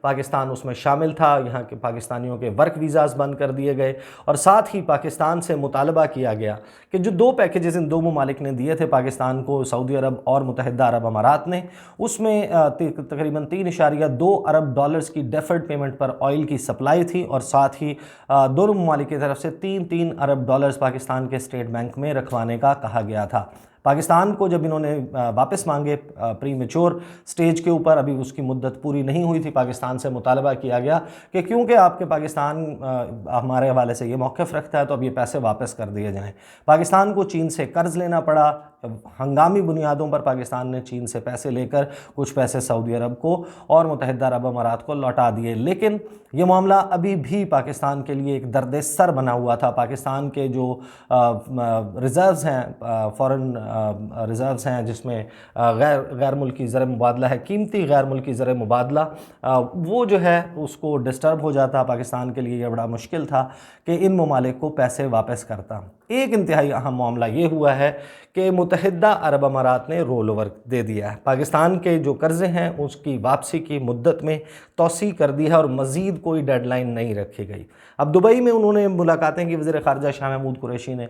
پاکستان اس میں شامل تھا، یہاں کے پاکستانیوں کے ورک ویزاز بند کر دیے گئے، اور ساتھ ہی پاکستان سے مطالبہ کیا گیا کہ جو 2 پیکیجز ان 2 ممالک نے دیے تھے پاکستان کو، سعودی عرب اور متحدہ عرب امارات نے، اس میں تقریباً 3.2 ارب ڈالرز کی ڈیفرڈ پیمنٹ پر آئل کی سپلائی تھی، اور ساتھ ہی دونوں ممالک کی طرف سے 3 ارب ڈالرز پاکستان کے اسٹیٹ بینک میں رکھوانے کا کہا گیا تھا۔ پاکستان کو جب انہوں نے واپس مانگے پری میچور سٹیج کے اوپر، ابھی اس کی مدت پوری نہیں ہوئی تھی، پاکستان سے مطالبہ کیا گیا کہ کیونکہ آپ کے پاکستان ہمارے حوالے سے یہ موقف رکھتا ہے تو اب یہ پیسے واپس کر دیے جائیں۔ پاکستان کو چین سے قرض لینا پڑا، ہنگامی بنیادوں پر پاکستان نے چین سے پیسے لے کر کچھ پیسے سعودی عرب کو اور متحدہ عرب امارات کو لوٹا دیے، لیکن یہ معاملہ ابھی بھی پاکستان کے لیے ایک درد سر بنا ہوا تھا۔ پاکستان کے جو ریزروز ہیں، فورن ریزروز ہیں، جس میں غیر ملکی زر مبادلہ ہے، قیمتی غیر ملکی زر مبادلہ، وہ جو ہے اس کو ڈسٹرب ہو جاتا۔ پاکستان کے لیے یہ بڑا مشکل تھا کہ ان ممالک کو پیسے واپس کرتا۔ ایک انتہائی اہم معاملہ یہ ہوا ہے کہ متحدہ عرب امارات نے رول اوور دے دیا ہے، پاکستان کے جو قرضے ہیں اس کی واپسی کی مدت میں توسیع کر دی ہے، اور مزید کوئی ڈیڈ لائن نہیں رکھی گئی۔ اب دبئی میں انہوں نے ملاقاتیں کی، وزیر خارجہ شاہ محمود قریشی نے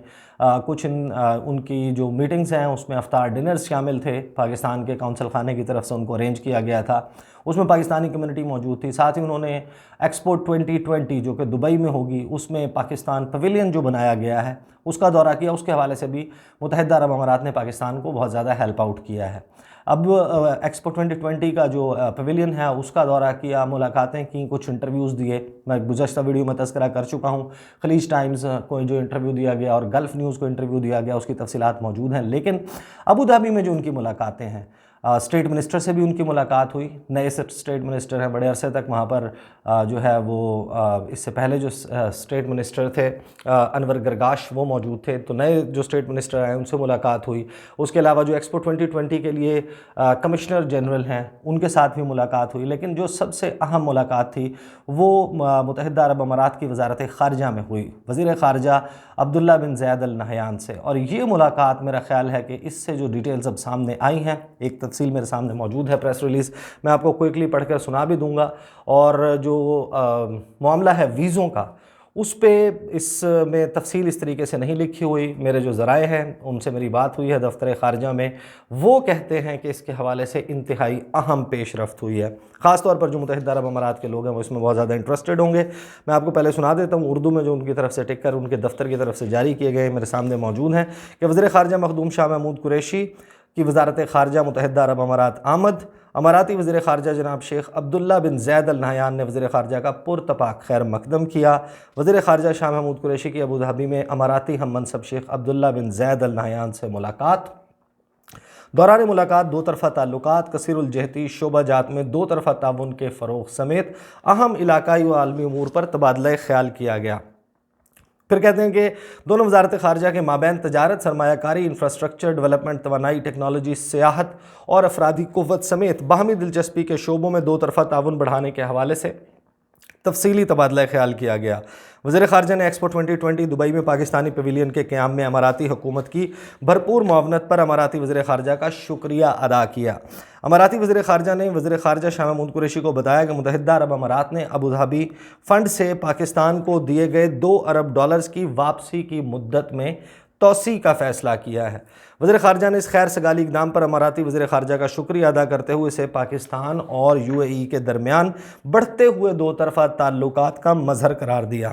کچھ ان کی جو میٹنگز ہیں اس میں افطار ڈنرز شامل تھے، پاکستان کے کونسل خانے کی طرف سے ان کو ارینج کیا گیا تھا، اس میں پاکستانی کمیونٹی موجود تھی۔ ساتھ ہی انہوں نے ایکسپو 2020 جو کہ دبئی میں ہوگی، اس میں پاکستان پویلین جو بنایا گیا ہے اس کا دورہ کیا، اس کے حوالے سے بھی متحدہ عرب امارات نے پاکستان کو بہت زیادہ ہیلپ آؤٹ کیا ہے۔ اب ایکسپو 2020 کا جو پویلین ہے اس کا دورہ کیا، ملاقاتیں کی، کچھ انٹرویوز دیے، میں گزشتہ ویڈیو میں تذکرہ کر چکا ہوں، خلیج ٹائمز کو جو انٹرویو دیا گیا اور گلف نیوز کو انٹرویو دیا گیا، اس کی تفصیلات موجود ہیں۔ لیکن ابو ظہبی میں جو ان کی ملاقاتیں ہیں، اسٹیٹ منسٹر سے بھی ان کی ملاقات ہوئی، نئے اسٹیٹ منسٹر ہیں، بڑے عرصے تک وہاں پر جو ہے وہ اس سے پہلے جو اسٹیٹ منسٹر تھے انور گرگاش وہ موجود تھے، تو نئے جو اسٹیٹ منسٹر آئے ان سے ملاقات ہوئی۔ اس کے علاوہ جو ایکسپو 2020 کے لیے کمشنر جنرل ہیں ان کے ساتھ بھی ملاقات ہوئی، لیکن جو سب سے اہم ملاقات تھی وہ متحدہ عرب امارات کی وزارت خارجہ میں ہوئی، وزیر خارجہ عبداللہ بن زید ال نہیان سے، اور یہ ملاقات میرا خیال ہے کہ اس سے جو ڈیٹیلز اب سامنے آئی ہیں، ایک تفصیل میرے سامنے موجود ہے، پریس ریلیز میں آپ کو کوئکلی پڑھ کر سنا بھی دوں گا، اور جو معاملہ ہے ویزوں کا اس پہ اس میں تفصیل اس طریقے سے نہیں لکھی ہوئی، میرے جو ذرائع ہیں ان سے میری بات ہوئی ہے دفتر خارجہ میں، وہ کہتے ہیں کہ اس کے حوالے سے انتہائی اہم پیش رفت ہوئی ہے، خاص طور پر جو متحدہ عرب امارات کے لوگ ہیں وہ اس میں بہت زیادہ انٹرسٹڈ ہوں گے۔ میں آپ کو پہلے سنا دیتا ہوں، اردو میں جو ان کی طرف سے ٹک کر ان کے دفتر کی طرف سے جاری کیے گئے میرے سامنے موجود ہیں کہ وزیر خارجہ مخدوم شاہ محمود قریشی کی وزارت خارجہ متحدہ عرب امارات آمد، اماراتی وزیر خارجہ جناب شیخ عبداللہ بن زید ال نہیان نے وزیر خارجہ کا پرتپاک خیر مقدم کیا۔ وزیر خارجہ شاہ محمود قریشی کی ابو ظہبی میں اماراتی ہم منصب شیخ عبداللہ بن زید ال نہیان سے ملاقات۔ دوران ملاقات دو طرفہ تعلقات، کثیر الجہتی شعبہ جات میں دو طرفہ تعاون کے فروغ سمیت اہم علاقائی و عالمی امور پر تبادلہ خیال کیا گیا۔ پھر کہتے ہیں کہ دونوں وزارت خارجہ کے مابین تجارت، سرمایہ کاری، انفراسٹرکچر ڈیولپمنٹ، توانائی، ٹیکنالوجی، سیاحت اور افرادی قوت سمیت باہمی دلچسپی کے شعبوں میں دو طرفہ تعاون بڑھانے کے حوالے سے تفصیلی تبادلہ خیال کیا گیا۔ وزیر خارجہ نے ایکسپو 2020 دبئی میں پاکستانی پویلین کے قیام میں اماراتی حکومت کی بھرپور معاونت پر اماراتی وزیر خارجہ کا شکریہ ادا کیا۔ اماراتی وزیر خارجہ نے وزیر خارجہ شاہ محمود قریشی کو بتایا کہ متحدہ عرب امارات نے ابو ظہبی فنڈ سے پاکستان کو دیے گئے 2 ارب ڈالرز کی واپسی کی مدت میں توسیع کا فیصلہ کیا ہے۔ وزیر خارجہ نے اس خیر سگالی اقدام پر اماراتی وزیر خارجہ کا شکریہ ادا کرتے ہوئے اسے پاکستان اور UAE کے درمیان بڑھتے ہوئے دو طرفہ تعلقات کا مظہر قرار دیا۔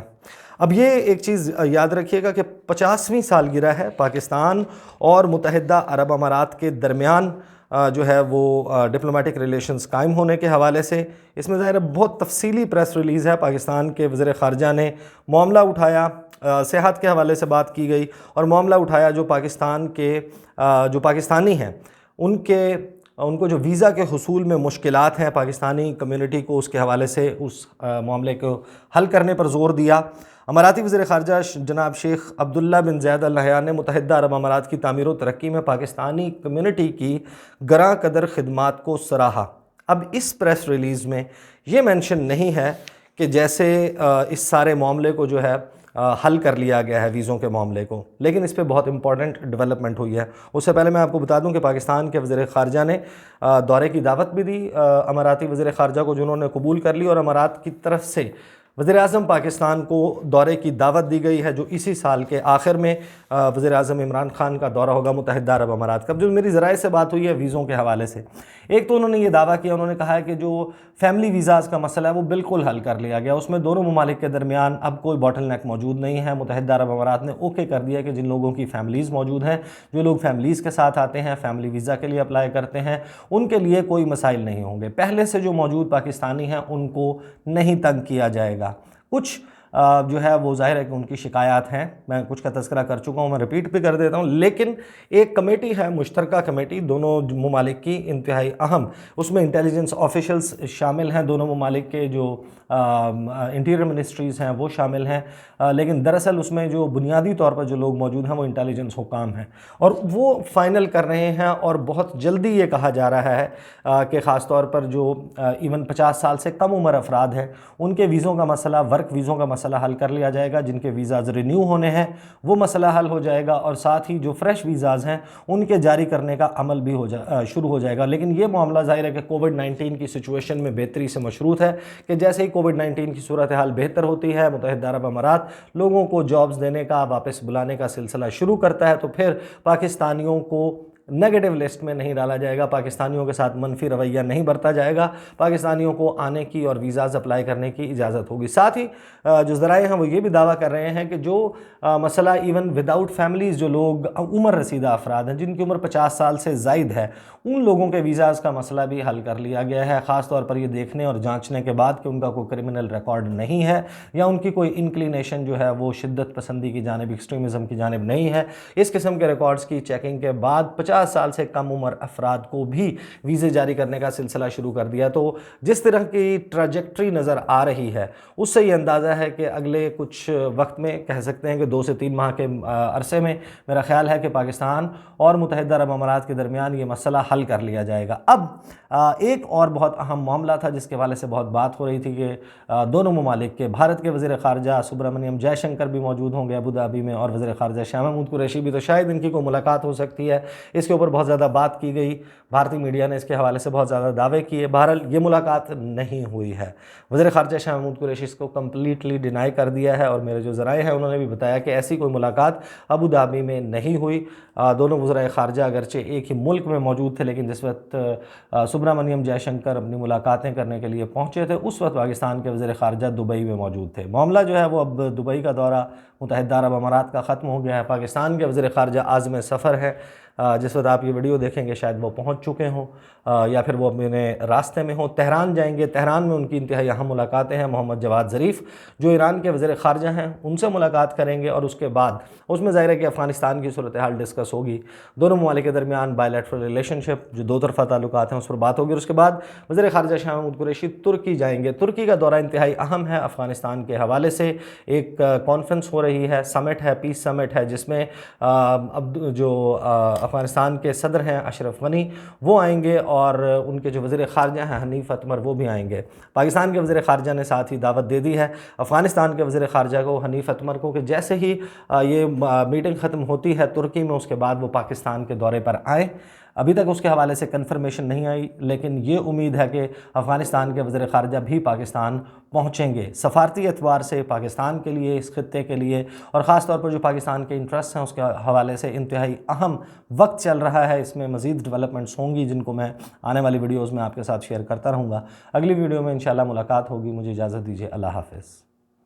اب یہ ایک چیز یاد رکھیے گا کہ 50ویں سالگرہ ہے پاکستان اور متحدہ عرب امارات کے درمیان جو ہے وہ ڈپلومیٹک ریلیشنز قائم ہونے کے حوالے سے، اس میں ظاہر بہت تفصیلی پریس ریلیز ہے۔ پاکستان کے وزیر خارجہ نے معاملہ اٹھایا، صحت کے حوالے سے بات کی گئی، اور معاملہ اٹھایا جو پاکستان کے جو پاکستانی ہیں ان کو جو ویزا کے حصول میں مشکلات ہیں، پاکستانی کمیونٹی کو اس کے حوالے سے اس معاملے کو حل کرنے پر زور دیا۔ اماراتی وزیر خارجہ جناب شیخ عبداللہ بن زید ال نہیان نے متحدہ عرب امارات کی تعمیر و ترقی میں پاکستانی کمیونٹی کی گراں قدر خدمات کو سراہا۔ اب اس پریس ریلیز میں یہ مینشن نہیں ہے کہ جیسے اس سارے معاملے کو جو ہے حل کر لیا گیا ہے ویزوں کے معاملے کو. لیکن اس پہ بہت امپورٹنٹ ڈیولپمنٹ ہوئی ہے. اس سے پہلے میں آپ کو بتا دوں کہ پاکستان کے وزیر خارجہ نے دورے کی دعوت بھی دی اماراتی وزیر خارجہ کو، جنہوں نے قبول کر لی، اور امارات کی طرف سے وزیر اعظم پاکستان کو دورے کی دعوت دی گئی ہے، جو اسی سال کے آخر میں وزیر اعظم عمران خان کا دورہ ہوگا متحدہ عرب امارات کا. جو میری ذرائع سے بات ہوئی ہے ویزوں کے حوالے سے، ایک تو انہوں نے یہ دعویٰ کیا، انہوں نے کہا ہے کہ جو فیملی ویزاز کا مسئلہ ہے وہ بالکل حل کر لیا گیا. اس میں دونوں ممالک کے درمیان اب کوئی باٹل نیک موجود نہیں ہے. متحدہ عرب امارات نے اوکے کر دیا کہ جن لوگوں کی فیملیز موجود ہیں، جو لوگ فیملیز کے ساتھ آتے ہیں، فیملی ویزا کے لیے اپلائی کرتے ہیں، ان کے لیے کوئی مسائل نہیں ہوں گے. پہلے سے جو موجود پاکستانی ہیں ان کو نہیں تنگ کیا جائے گا. کچھ جو ہے وہ ظاہر ہے کہ ان کی شکایات ہیں، میں کچھ کا تذکرہ کر چکا ہوں، میں ریپیٹ بھی کر دیتا ہوں. لیکن ایک کمیٹی ہے، مشترکہ کمیٹی دونوں ممالک کی، انتہائی اہم. اس میں انٹیلیجنس آفیشلز شامل ہیں، دونوں ممالک کے جو انٹیریئر منسٹریز ہیں وہ شامل ہیں. لیکن دراصل اس میں جو بنیادی طور پر جو لوگ موجود ہیں وہ انٹیلیجنس حکام ہیں، اور وہ فائنل کر رہے ہیں. اور بہت جلدی یہ کہا جا رہا ہے کہ خاص طور پر جو ایون 50 سال سے کم عمر افراد ہیں ان کے ویزوں کا مسئلہ، ورک ویزوں کا مسئلہ حل کر لیا جائے گا. جن کے ویزاز رینیو ہونے ہیں وہ مسئلہ حل ہو جائے گا، اور ساتھ ہی جو فریش ویزاز ہیں ان کے جاری کرنے کا عمل بھی شروع ہو جائے گا. لیکن یہ معاملہ ظاہر ہے کہ کووڈ-19 کی سچویشن میں بہتری سے مشروط ہے، کہ جیسے ہی کووڈ-19 کی صورتحال بہتر ہوتی ہے، متحدہ عرب امارات لوگوں کو جابز دینے کا، واپس بلانے کا سلسلہ شروع کرتا ہے، تو پھر پاکستانیوں کو نیگیٹو لسٹ میں نہیں ڈالا جائے گا، پاکستانیوں کے ساتھ منفی رویہ نہیں برتا جائے گا، پاکستانیوں کو آنے کی اور ویزاز اپلائی کرنے کی اجازت ہوگی. ساتھ ہی جو ذرائع ہیں وہ یہ بھی دعویٰ کر رہے ہیں کہ جو مسئلہ ایون وداؤٹ فیملیز، جو لوگ عمر رسیدہ افراد ہیں جن کی عمر 50 سال سے زائد ہے، ان لوگوں کے ویزاز کا مسئلہ بھی حل کر لیا گیا ہے. خاص طور پر یہ دیکھنے اور جانچنے کے بعد کہ ان کا کوئی کرمنل ریکارڈ نہیں ہے، یا ان کی کوئی انکلینیشن جو ہے وہ شدت پسندی کی جانب، ایکسٹریمزم کی جانب نہیں ہے. اس قسم کے ریکارڈز کی چیکنگ کے بعد 50 سال سے کم عمر افراد کو بھی ویزے جاری کرنے کا سلسلہ شروع کر دیا. تو جس طرح کی ٹریجیکٹری نظر آ رہی ہے اس سے یہ اندازہ ہے کہ اگلے کچھ وقت میں، کہہ سکتے ہیں کہ 2 سے 3 ماہ کے عرصے میں، میرا خیال ہے کہ پاکستان اور متحدہ عرب امارات کے درمیان یہ مسئلہ حل کر لیا جائے گا. اب ایک اور بہت اہم معاملہ تھا جس کے حوالے سے بہت بات ہو رہی تھی کہ دونوں ممالک کے، بھارت کے وزیر خارجہ سبرامنیم جے شنکر بھی موجود ہوں گے ابو دھابی میں، اور وزیر خارجہ شاہ محمود قریشی بھی، تو شاید ان کی کوئی ملاقات ہو سکتی ہے. اس کے اوپر بہت زیادہ بات کی گئی، بھارتی میڈیا نے اس کے حوالے سے بہت زیادہ دعوے کیے. بہرحال یہ ملاقات نہیں ہوئی ہے. وزیر خارجہ شاہ محمود قریشی اس کو کمپلیٹلی ڈینائی کر دیا ہے، اور میرے جو ذرائع ہیں انہوں نے بھی بتایا کہ ایسی کوئی ملاقات ابو دھابی میں نہیں ہوئی. دونوں وزرائے خارجہ اگرچہ ایک ہی ملک میں موجود تھے، لیکن جس وقت سبرامنیم جے شنکر اپنی ملاقاتیں کرنے کے لیے پہنچے تھے اس وقت پاکستان کے وزیر خارجہ دبئی میں موجود تھے. معاملہ جو ہے وہ اب دبئی کا دورہ متحدہ عرب امارات کا ختم ہو گیا ہے. پاکستان کے وزیر خارجہ عازم سفر ہے. جس وقت آپ یہ ویڈیو دیکھیں گے شاید وہ پہنچ چکے ہوں، یا پھر وہ اپنے راستے میں ہوں. تہران جائیں گے. تہران میں ان کی انتہائی اہم ملاقاتیں ہیں. محمد جواد ظریف جو ایران کے وزیر خارجہ ہیں ان سے ملاقات کریں گے، اور اس کے بعد اس میں ظاہر ہے کہ افغانستان کی صورتحال ڈسکس ہوگی. دونوں ممالک کے درمیان بائی لیٹرل ریلیشن شپ، جو 2 طرفہ تعلقات ہیں، اس پر بات ہوگی. اور اس کے بعد وزیر خارجہ شاہ محمود قریشی ترکی جائیں گے. ترکی کا دورہ انتہائی اہم ہے افغانستان کے حوالے سے. ایک کانفرنس ہو رہی ہے، سمٹ ہے، پیس سمٹ ہے، جس میں اب جو افغانستان کے صدر ہیں اشرف غنی وہ آئیں گے، اور ان کے جو وزیر خارجہ ہیں حنیف اتمر وہ بھی آئیں گے. پاکستان کے وزیر خارجہ نے ساتھ ہی دعوت دے دی ہے افغانستان کے وزیر خارجہ کو، حنیف اتمر کو، کہ جیسے ہی یہ میٹنگ ختم ہوتی ہے ترکی میں، اس کے بعد وہ پاکستان کے دورے پر آئیں. ابھی تک اس کے حوالے سے کنفرمیشن نہیں آئی، لیکن یہ امید ہے کہ افغانستان کے وزیر خارجہ بھی پاکستان پہنچیں گے. سفارتی اعتبار سے پاکستان کے لیے، اس خطے کے لیے، اور خاص طور پر جو پاکستان کے انٹرسٹ ہیں اس کے حوالے سے انتہائی اہم وقت چل رہا ہے. اس میں مزید ڈیولپمنٹس ہوں گی جن کو میں آنے والی ویڈیوز میں آپ کے ساتھ شیئر کرتا رہوں گا. اگلی ویڈیو میں انشاءاللہ ملاقات ہوگی. مجھے اجازت دیجیے. اللہ حافظ.